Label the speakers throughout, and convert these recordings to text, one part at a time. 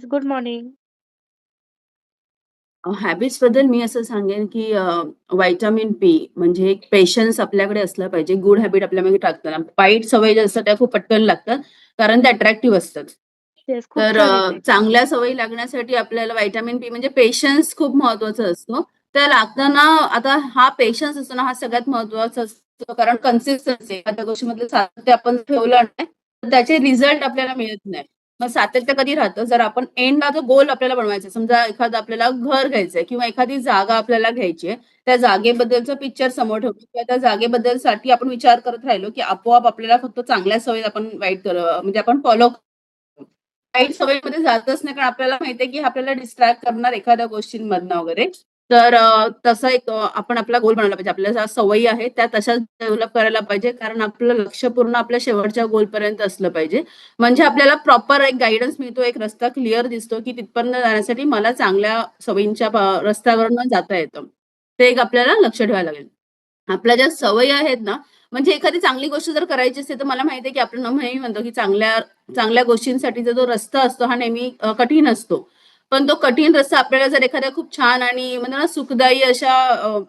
Speaker 1: Good morning.
Speaker 2: हॅबिट्सबद्दल मी असं सांगेन, की व्हिटॅमिन पी म्हणजे एक पेशन्स आपल्याकडे असला पाहिजे. गुड हॅबिट आपल्यामध्ये टाकताना. वाईट सवयी ज्या असतात त्या खूप पटकन लागतात, कारण त्या अट्रॅक्टिव्ह असतात.
Speaker 1: येस, खूप
Speaker 2: तर
Speaker 1: छान येते.
Speaker 2: चांगल्या सवयी लागण्यासाठी आपल्याला व्हिटॅमिन पी म्हणजे पेशन्स खूप महत्त्वाचा असतो. त्या लागताना आता हा पेशन्स असतो ना, हा सगळ्यात महत्त्वाचा असतो. कारण कन्सिस्टन्सी एखाद्या गोष्टीमधलं सातत्य आपण ठेवलं नाही, तर त्याचे रिझल्ट आपल्याला मिळत नाही. मग सातत्य कधी राहतं, जर आपण एंडला जो गोल आपल्याला बनवायचा आहे, समजा एखादं आपल्याला घर घ्यायचंय किंवा एखादी जागा आपल्याला घ्यायची आहे, त्या जागेबद्दलचं पिक्चर समोर ठेवतो किंवा त्या जागेबद्दलसाठी आपण विचार करत राहिलो, की आपोआप आपल्याला फक्त चांगल्या सवयी आपण म्हणजे आपण फॉलो वाईट सवयीमध्ये जातच नाही, कारण आपल्याला माहितीये, की आपल्याला डिस्ट्रॅक्ट करणार एखाद्या गोष्टींमधनं वगैरे. तर तसा एक आपण आपला गोल बनवला पाहिजे. आपल्या ज्या सवयी आहेत त्या तशाच डेव्हलप करायला पाहिजे. कारण आपलं लक्ष पूर्ण आपल्या शेवटच्या गोलपर्यंत असलं पाहिजे. म्हणजे आपल्याला प्रॉपर एक गाईडन्स मिळतो, एक रस्ता क्लिअर दिसतो, की तिथपर्यंत जाण्यासाठी मला चांगल्या सवयींच्या रस्त्यावरनं जाता येतं. ते एक आपल्याला लक्ष ठेवायला लागेल. आपल्या ज्या सवयी आहेत ना, म्हणजे एखादी चांगली गोष्ट जर करायची असेल, तर मला माहिती आहे, की आपण नेहमी म्हणतो, की चांगल्या चांगल्या गोष्टींसाठीचा जो रस्ता असतो हा नेहमी कठीण असतो. पण तो कठीण रस्ता आपल्याला जर एखाद्या खूप छान आणि म्हणतो ना सुखदायी अशा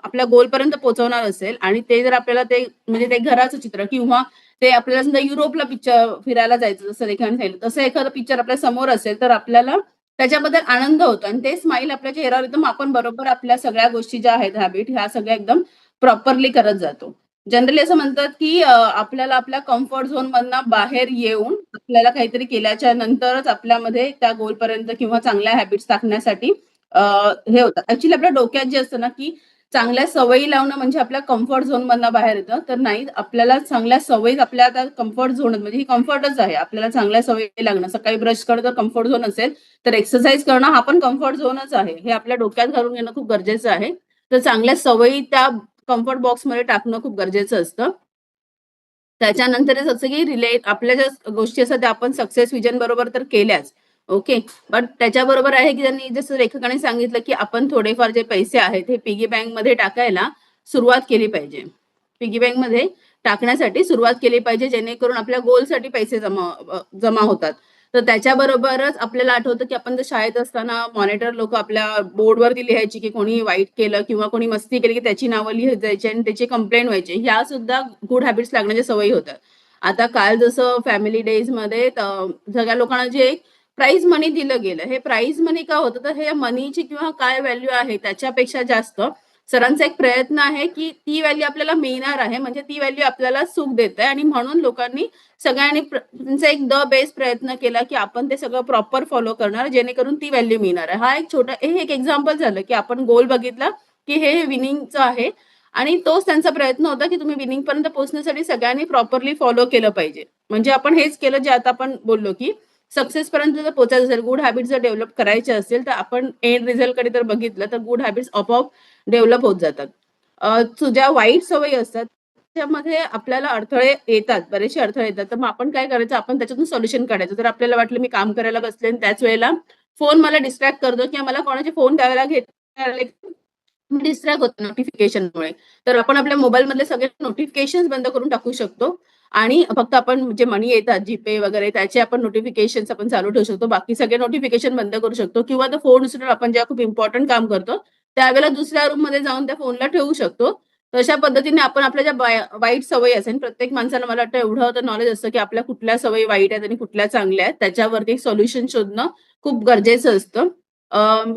Speaker 2: आपल्या गोलपर्यंत पोहोचवणार असेल आणि ते जर आपल्याला ते म्हणजे ते घराचं चित्र किंवा ते आपल्याला समजा युरोपला पिक्चर फिरायला जायचं जसं रेखाने सांगितलं, तसं एखादं पिक्चर आपल्या समोर असेल, तर आपल्याला त्याच्याबद्दल आनंद होतो आणि ते स्माईल आपल्या चेहऱ्यावर येतं. मग आपण बरोबर आपल्या सगळ्या गोष्टी ज्या आहेत हॅबिट ह्या सगळ्या एकदम प्रॉपरली करत जातो. जनरली असं म्हणतात, की आपल्याला आपल्या कम्फर्ट झोनमधनं बाहेर येऊन आपल्याला काहीतरी केल्याच्या नंतरच आपल्यामध्ये त्या गोलपर्यंत किंवा चांगल्या हॅबिट्स टाकण्यासाठी अ, हे होतं. ॲक्चुअली आपल्या डोक्यात जे असतं ना, की चांगल्या सवयी लावणं म्हणजे आपल्या कम्फर्ट झोनमधनं बाहेर येतं. तर नाही, आपल्याला चांगल्या सवयी आपल्या आता कम्फर्ट झोन म्हणजे ही कम्फर्टच आहे. आपल्याला चांगल्या सवयी लागणं. सकाळी ब्रश करणं जर कम्फर्ट झोन असेल, तर एक्सरसाइज करणं हा पण कम्फर्ट झोनच आहे. हे आपल्या डोक्यात घालून घेणं खूप गरजेचं आहे. तर चांगल्या सवयी त्या कम्फर्ट बॉक्समध्ये टाकणं खूप गरजेचं असतं. त्याच्यानंतरच असं की आपल्या ज्या गोष्टी असतात त्या आपण सक्सेस व्हिजन बरोबर तर केल्याच. ओके. बट त्याच्याबरोबर आहे की त्यांनी जसं लेखकाने सांगितलं की आपण थोडेफार जे पैसे आहेत हे पिगी बँकमध्ये टाकायला सुरुवात केली पाहिजे. पिगी बँकमध्ये टाकण्यासाठी सुरुवात केली पाहिजे जेणेकरून आपल्या गोलसाठी पैसे जमा होतात. तर त्याच्याबरोबरच आपल्याला आठवतं की आपण जर शाळेत असताना मॉनिटर लोकं आपल्या बोर्डवरती लिहायची की कोणी वाईट केलं किंवा कोणी मस्ती केली की त्याची नावं लिहत जायची आणि त्याची कंप्लेंट व्हायची. ह्या सुद्धा गुड हॅबिट्स लागण्याच्या सवयी होतात. आता काल जसं फॅमिली डेजमध्ये सगळ्या लोकांना जे प्राइज मनी दिलं गेलं. हे प्राइज मनी का होतं? तर हे मनीची किंवा काय व्हॅल्यू आहे त्याच्यापेक्षा जास्त सरांचा एक प्रयत्न आहे, की ती व्हॅल्यू आपल्याला मिळणार आहे. म्हणजे ती व्हॅल्यू आपल्याला सुख देते आणि म्हणून लोकांनी सगळ्यांनी त्यांचा एक बेस्ट प्रयत्न केला, की आपण ते सगळं प्रॉपर फॉलो करणार जेणेकरून ती व्हॅल्यू मिळणार आहे. हा एक छोटा हे एक एक्झाम्पल झालं, की आपण गोल बघितला, की हे विनिंगचं आहे आणि तोच त्यांचा प्रयत्न होता, की तुम्ही विनिंगपर्यंत पोहोचण्यासाठी सगळ्यांनी प्रॉपरली फॉलो केलं पाहिजे. म्हणजे आपण हेच केलं जे आता आपण बोललो, की सक्सेसपर्यंत जर पोहोचायचं असेल, गुड हॅबिट्स जर डेव्हलप करायचे असेल, तर आपण एंड रिझल्टकडे जर बघितलं, तर गुड हॅबिट्स आपोआप डेव्हलप होत जातात. ज्या वाईट सवयी असतात, त्याच्यामध्ये आपल्याला अडथळे येतात, बरेचसे अडथळे येतात. तर मग आपण काय करायचं, आपण त्याच्यातून सोल्युशन काढायचं. जर आपल्याला वाटलं मी काम करायला बसले आणि त्याच वेळेला फोन मला डिस्ट्रॅक्ट करतो किंवा मला कोणाचे फोन त्यावेळेला डिस्ट्रॅक्ट होतो नोटिफिकेशनमुळे. तर आपण आपल्या मोबाईलमधले सगळे नोटिफिकेशन्स बंद करून टाकू शकतो आणि फक्त आपण जे मनी येतात जीपे वगैरे त्याचे आपण नोटिफिकेशन्स आपण चालू ठेवू शकतो. बाकी सगळे नोटिफिकेशन बंद करू शकतो किंवा तो फोन उचलून आपण जेव्हा खूप इम्पोर्टंट काम करतो, त्यावेळेला दुसऱ्या रूममध्ये जाऊन त्या फोनला ठेवू शकतो. तशा पद्धतीने आपण आपल्या ज्या वाईट सवयी असेल, प्रत्येक माणसाला मला वाटतं एवढं तर नॉलेज असतं, की आपल्या कुठल्या सवयी वाईट आहेत आणि कुठल्या चांगल्या आहेत. त्याच्यावरती सोल्युशन शोधणं खूप गरजेचं असतं.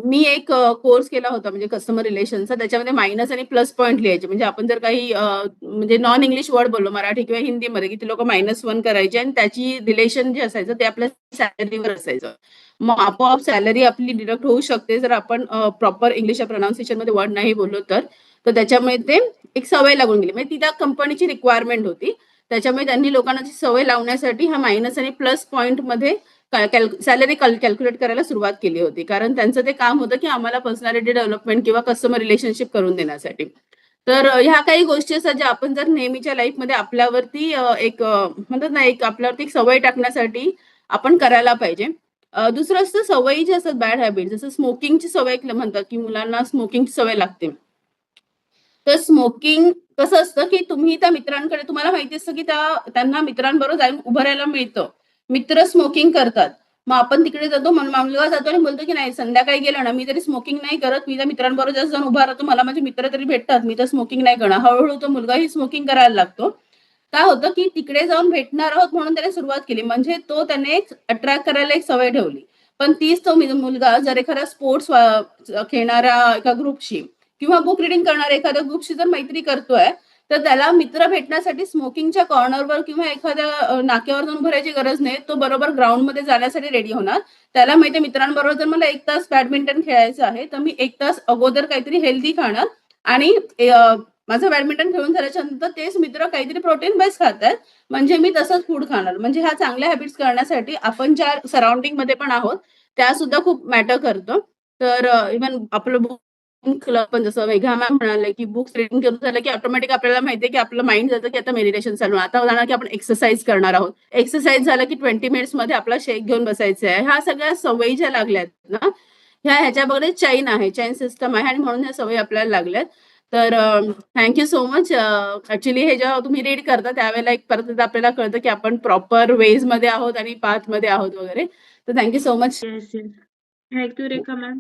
Speaker 2: मी एक कोर्स केला होता म्हणजे कस्टमर रिलेशनचा. त्याच्यामध्ये मायनस आणि प्लस पॉइंट लिहायचे. म्हणजे आपण जर काही म्हणजे नॉन इंग्लिश वर्ड बोललो मराठी किंवा हिंदीमध्ये, की ती लोकं -1 करायची आणि त्याची रिलेशन जे असायचं ते आपल्या सॅलरीवर असायचं. मग आपोआप सॅलरी आपली डिडक्ट होऊ शकते जर आपण प्रॉपर इंग्लिश प्रोनान्सिएशनमध्ये वर्ड नाही बोललो तर. तर त्याच्यामुळे ते एक सवय लागून गेली. म्हणजे ती त्या कंपनीची रिक्वायरमेंट होती. त्याच्यामुळे त्यांनी लोकांना ती सवय लावण्यासाठी हा मायनस आणि प्लस पॉइंटमध्ये सॅलरी कॅल्क्युलेट करायला सुरुवात केली होती. कारण त्यांचं ते काम होतं, की आम्हाला पर्सनॅलिटी डेव्हलपमेंट किंवा कस्टमर रिलेशनशिप करून देण्यासाठी. तर ह्या काही गोष्टी असतात ज्या आपण जर नेहमीच्या लाईफमध्ये आपल्यावरती म्हणतात ना, एक आपल्यावरती एक सवय टाकण्यासाठी आपण करायला पाहिजे. दुसरं असतं सवयी ज्या असतात बॅड हॅबिट जसं स्मोकिंगची सवय म्हणतात, की मुलांना स्मोकिंगची सवय लागते. तर स्मोकिंग कसं असतं, की तुम्ही त्या मित्रांकडे तुम्हाला माहिती असतं, की त्यांना मित्रांबरोबर जाऊन उभं राहायला मिळतं. मित्र स्मोकिंग करतात. मग आपण तिकडे जातो, मुलगा जातो आणि बोलतो की नाही संध्याकाळी गेलं ना, मी तरी स्मोकिंग नाही करत, मी त्या मित्रांबरोबर जास्त जाऊन उभा राहतो, मला माझे मित्र तरी भेटतात, मी तर स्मोकिंग नाही करणार. हळूहळू तो मुलगाही स्मोकिंग करायला लागतो. काय होतं की तिकडे जाऊन भेटणार आहोत म्हणून त्याने सुरुवात केली, म्हणजे तो त्याने अट्रॅक्ट करायला एक सवय ठेवली. पण तीच तो मुलगा जर एखादा स्पोर्ट्स खेळणाऱ्या एका ग्रुपशी किंवा बुक रिडिंग करणाऱ्या एखाद्या ग्रुपशी जर मैत्री करतोय, तर त्याला मित्र भेटण्यासाठी स्मोकिंगच्या कॉर्नरवर किंवा एखाद्या नाक्यावर जाऊन भरायची गरज नाही. तो बरोबर ग्राउंडमध्ये जाण्यासाठी रेडी होणार. त्याला माहिती आहे मित्रांबरोबर जर मला 1 तास बॅडमिंटन खेळायचं आहे, तर मी 1 तास अगोदर काहीतरी हेल्दी खाणार आणि माझं बॅडमिंटन खेळून झाल्याच्या नंतर तेच मित्र काहीतरी प्रोटीन बेस खातायत, म्हणजे मी तसंच फूड खाणार. म्हणजे ह्या चांगल्या हॅबिट्स करण्यासाठी आपण ज्या सराउंडिंगमध्ये पण आहोत, त्या सुद्धा खूप मॅटर करतं. तर इव्हन आपलं बुक क्लब पण जसं मेघा मॅम म्हणाले, की बुक्स रीडिंग करून झालं, की ऑटोमॅटिक आपल्याला माहिती आहे, की आपलं माइंड जातं, की आता मेडिटेशन चालू आहे. आता जाणार, की आपण एक्सरसाइज करणार आहोत. एक्सरसाइज झालं, की 20 मिनिट्समध्ये आपला शेक घेऊन बसायचं आहे. ह्या सगळ्या सवयी ज्या लागल्यात ना, ह्याच्यामध्ये चैन आहे, चैन सिस्टम आहे आणि म्हणून ह्या सवयी आपल्याला लागल्यात. तर थँक सो मच. ॲक्चुअली हे जेव्हा तुम्ही रीड करता त्यावेळेला एक परत एकदा आपल्याला कळतं, की आपण प्रॉपर वेजमध्ये आहोत आणि पाथमध्ये आहोत वगैरे. तर thank so much.
Speaker 1: Yes, yes. Thank you Rekha ma'am.